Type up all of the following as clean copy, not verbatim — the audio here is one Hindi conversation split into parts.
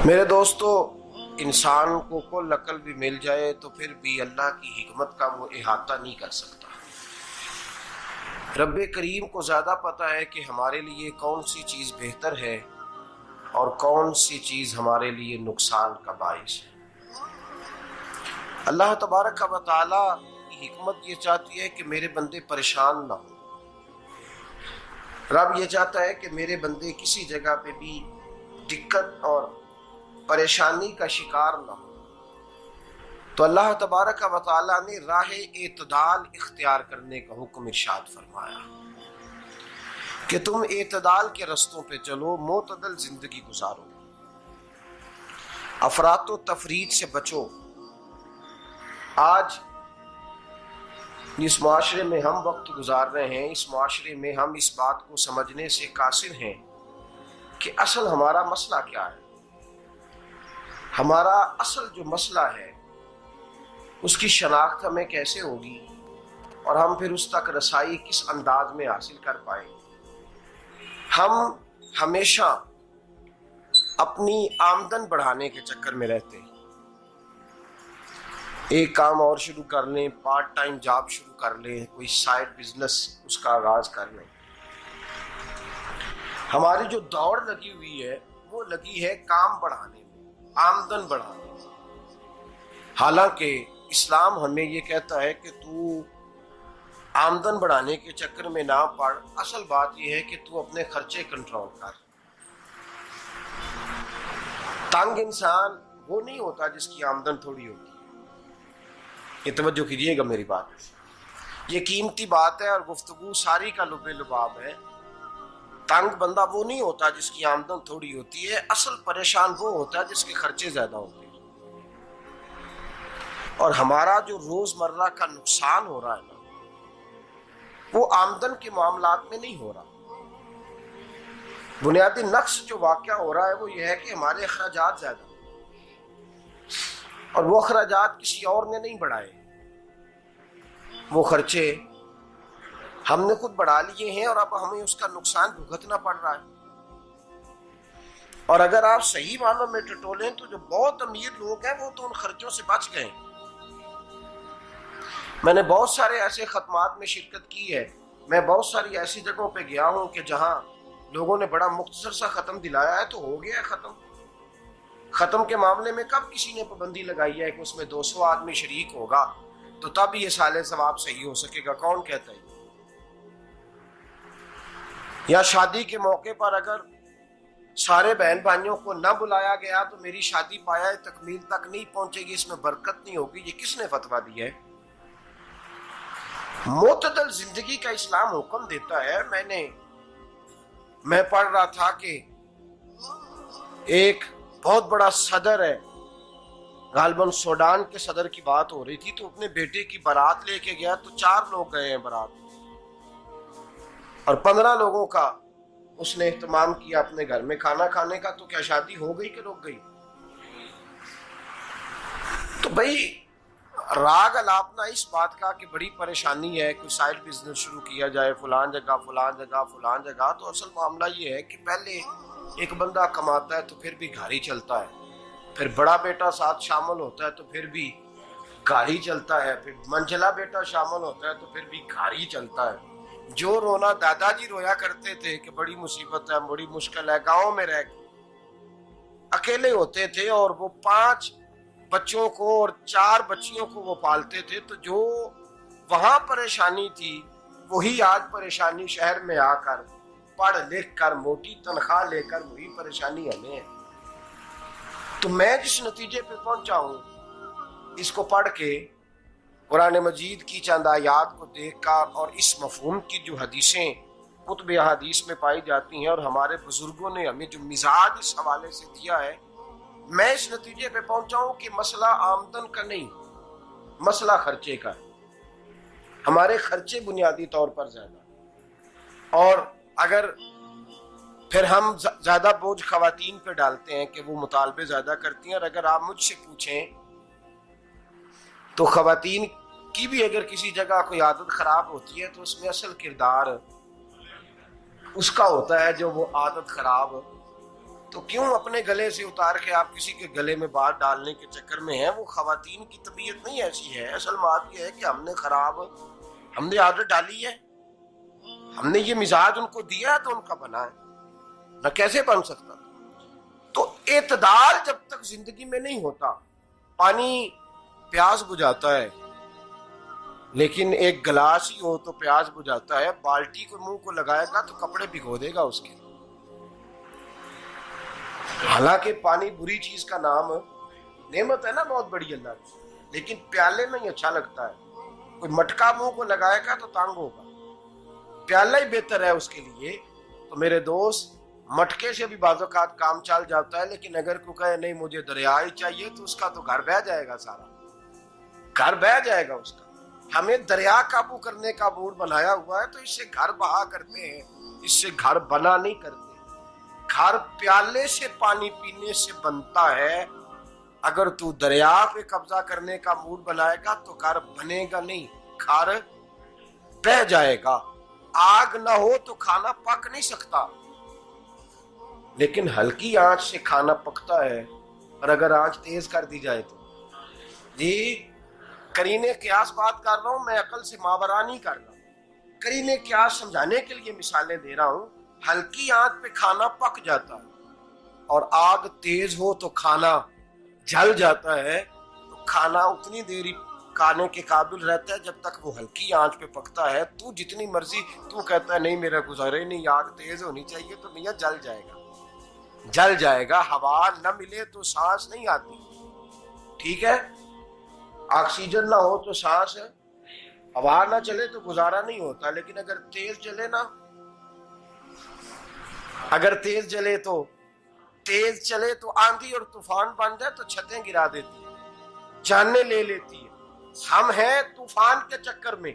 मेरे दोस्तों, इंसान को कुल अकल भी मिल जाए तो फिर भी अल्लाह की हिकमत का वो इहाता नहीं कर सकता। रब्बे करीम को ज़्यादा पता है कि हमारे लिए कौन सी चीज़ बेहतर है और कौन सी चीज़ हमारे लिए नुकसान का बाइस है। अल्लाह तबारक व तआला की हिकमत ये चाहती है कि मेरे बंदे परेशान ना हो। रब ये चाहता है कि मेरे बंदे किसी जगह पे भी दिक्कत और परेशानी का शिकार ना हो। तो अल्लाह तबारक व तआला ने राह एतदाल इख्तियार करने का हुक्म इरशाद फरमाया कि तुम एतदाल के रस्तों पे चलो, मोतदल जिंदगी गुजारो, अफरातो तफरीद से बचो। आज जिस माशरे में हम वक्त गुजार रहे हैं, इस माशरे में हम इस बात को समझने से कासिर हैं कि असल हमारा मसला क्या है। हमारा असल जो मसला है उसकी शनाख्त हमें कैसे होगी और हम फिर उस तक रसाई किस अंदाज में हासिल कर पाए। हम हमेशा अपनी आमदन बढ़ाने के चक्कर में रहते हैं। एक काम और शुरू कर लें, पार्ट टाइम जॉब शुरू कर लें, कोई साइड बिजनेस उसका आगाज कर लें। हमारी जो दौड़ लगी हुई है वो लगी है काम बढ़ाने में, आमदन बढ़ाने में। हालांकि इस्लाम हमें ये कहता है कि तू आमदन बढ़ाने के चक्कर में ना पड़। असल बात यह है कि तू अपने खर्चे कंट्रोल कर। तंग इंसान वो नहीं होता जिसकी आमदन थोड़ी होती है। ये तवज्जो कीजिएगा मेरी बात, ये कीमती बात है और गुफ्तगू सारी का लुबे लुबाब है। तंग बंदा वो नहीं होता जिसकी आमदन थोड़ी होती है। असल परेशान वो होता है जिसके खर्चे ज्यादा होते हैं। और हमारा जो रोजमर्रा का नुकसान हो रहा है ना, वो आमदन के मामलात में नहीं हो रहा। बुनियादी नक्श जो वाक़या हो रहा है वो ये है कि हमारे अखराजात ज्यादा, और वो अखराजात किसी और ने नहीं बढ़ाए। वो खर्चे हमने खुद बढ़ा लिए हैं और अब हमें उसका नुकसान भुगतना पड़ रहा है। और अगर आप सही मानों में टटोलें तो जो बहुत अमीर लोग हैं वो तो उन खर्चों से बच गए। मैंने बहुत सारे ऐसे खत्मात में शिरकत की है। मैं बहुत सारी ऐसी जगहों पे गया हूं कि जहां लोगों ने बड़ा मुख्तसर सा खत्म दिलाया है तो हो गया है खत्म। खत्म के मामले में कब किसी ने पाबंदी लगाई है कि उसमें 200 आदमी शरीक होगा तो तब ये साले सवाब सही हो सकेगा? कौन कहता है? या शादी के मौके पर अगर सारे बहन भाइयों को न बुलाया गया तो मेरी शादी पाया तकमील तक नहीं पहुंचेगी, इसमें बरकत नहीं होगी। ये किसने फतवा दिया है? मोतदल जिंदगी का इस्लाम हुक्म देता है। मैं पढ़ रहा था कि एक बहुत बड़ा सदर है, गालबन सूडान के सदर की बात हो रही थी, तो अपने बेटे की बारात लेके गया तो 4 लोग गए हैं बारात, और 15 लोगों का उसने एहतमाम किया अपने घर में खाना खाने का। तो क्या शादी हो गई कि रुक गई? तो भाई राग अलापना इस बात का कि बड़ी परेशानी है, कोई साइड बिजनेस शुरू किया जाए फलान जगह फलान जगह फलान जगह। तो असल मामला ये है कि पहले एक बंदा कमाता है तो फिर भी घर ही चलता है, फिर बड़ा बेटा साथ शामिल होता है तो फिर भी घर ही चलता है, फिर मंझला बेटा शामिल होता है तो फिर भी घर ही चलता है। जो रोना दादाजी रोया करते थे कि बड़ी मुसीबत है, बड़ी मुश्किल है, गाँव में रह अकेले होते थे और वो 5 बच्चों को और 4 बच्चियों को वो पालते थे, तो जो वहां परेशानी थी वही आज परेशानी शहर में आकर पढ़ लिख कर मोटी तनख्वाह लेकर वही परेशानी हमें है। तो मैं जिस नतीजे पे पहुंचा हूं इसको पढ़ के, कुरान मजीद की चंद आयात को देखकर और इस मफहूम की जो हदीसें कुतुब हदीस में पाई जाती हैं और हमारे बुजुर्गों ने हमें जो मिजाज इस हवाले से दिया है, मैं इस नतीजे पे पहुंचा हूं कि मसला आमदन का नहीं, मसला खर्चे का है। हमारे खर्चे बुनियादी तौर पर ज्यादा, और अगर फिर हम ज्यादा बोझ खवातीन पे डालते हैं कि वो मुतालबे ज्यादा करती हैं। और अगर आप मुझसे पूछें तो खवातीन की भी अगर किसी जगह कोई आदत खराब होती है तो उसमें असल किरदार उसका होता है जो वो आदत खराब तो क्यों अपने गले से उतार के आप किसी के गले में बात डालने के चक्कर में है? वो खवातीन की तबीयत नहीं ऐसी है। असल बात यह है कि हमने आदत डाली है, हमने ये मिजाज उनको दिया है तो उनका बना है, न कैसे बन सकता। तो एतदाल जब तक जिंदगी में नहीं होता, पानी प्यास बुझाता है, लेकिन एक गिलास ही हो तो प्यास बुझाता है। बाल्टी को मुंह को लगाएगा तो कपड़े भिगो देगा उसके। हालांकि पानी बुरी चीज का नाम नेमत है ना, बहुत बड़ी अल्लाह की, लेकिन प्याले में ही अच्छा लगता है। कोई मटका मुंह को लगाएगा तो तंग होगा, प्याला ही बेहतर है उसके लिए। तो मेरे दोस्त, मटके से भी बाज़-औक़ात काम चल जाता है, लेकिन अगर कोई कहे नहीं मुझे दरिया ही चाहिए तो उसका तो घर बह जाएगा, सारा घर बह जाएगा उसका। हमें दरिया काबू करने का मूड बनाया हुआ है तो इससे घर बहा करते हैं, इससे घर बना नहीं करते। घर प्याले से पानी पीने से बनता है। अगर तू दरिया पे कब्जा करने का मूड बनाएगा तो घर बनेगा नहीं, घर बह जाएगा। आग ना हो तो खाना पक नहीं सकता, लेकिन हल्की आंच से खाना पकता है। और अगर आंच तेज कर दी जाए तो जी, करीने क्यास बात कर रहा हूं मैं, अकल से मावरा नहीं कर रहा। करीने क्यास समझाने के लिए मिसालें दे रहा हूं। हल्की आंच पे खाना पक जाता है और आग तेज हो तो खाना जल जाता है। तो खाना उतनी देर ही खाने के काबिल रहता है जब तक वो हल्की आंच पे पकता है। तू जितनी मर्जी तू कहता है नहीं मेरा गुजारे नहीं, आग तेज होनी चाहिए, तो मियां जल जाएगा, जल जाएगा। हवा न मिले तो सांस नहीं आती, ठीक है? ऑक्सीजन ना हो तो सांस है, हवा ना चले तो गुजारा नहीं होता। लेकिन अगर तेज जले ना, अगर तेज जले तो तेज चले तो आंधी और तूफान बन जाए तो छतें गिरा देती है, जाने ले लेती है। हम हैं तूफान के चक्कर में,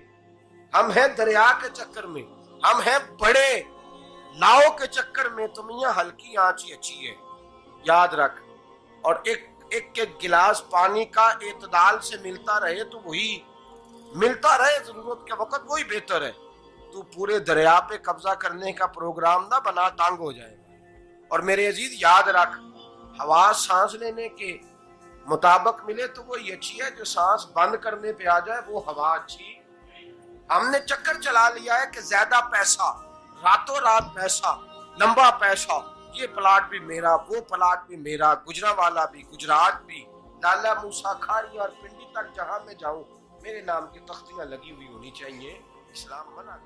हम हैं दरिया के चक्कर में, हम हैं बड़े नाव के चक्कर में। तो मियां हल्की आंच ही अच्छी है, याद रख। और एक गिलास पानी का एतदाल से मिलता रहे तो वही मिलता रहे, जरूरत के वक्त वही बेहतर है। तू पूरे दरिया पे कब्जा करने का प्रोग्राम ना बना, तंग हो जाएगा। और मेरे अजीज याद रख, हवा सांस लेने के मुताबिक मिले तो वो ये अच्छी है, जो सांस बंद करने पे आ जाए वो हवा अच्छी। हमने चक्कर चला लिया है कि ज्यादा पैसा, रातों रात पैसा, लंबा पैसा, ये प्लाट भी मेरा, वो प्लाट भी मेरा, गुजरांवाला भी, गुजरात भी, लाला मूसा खाड़ी और पिंडी तक जहां मैं जाऊं मेरे नाम की तख्तियां लगी हुई होनी चाहिए। इस्लाम मना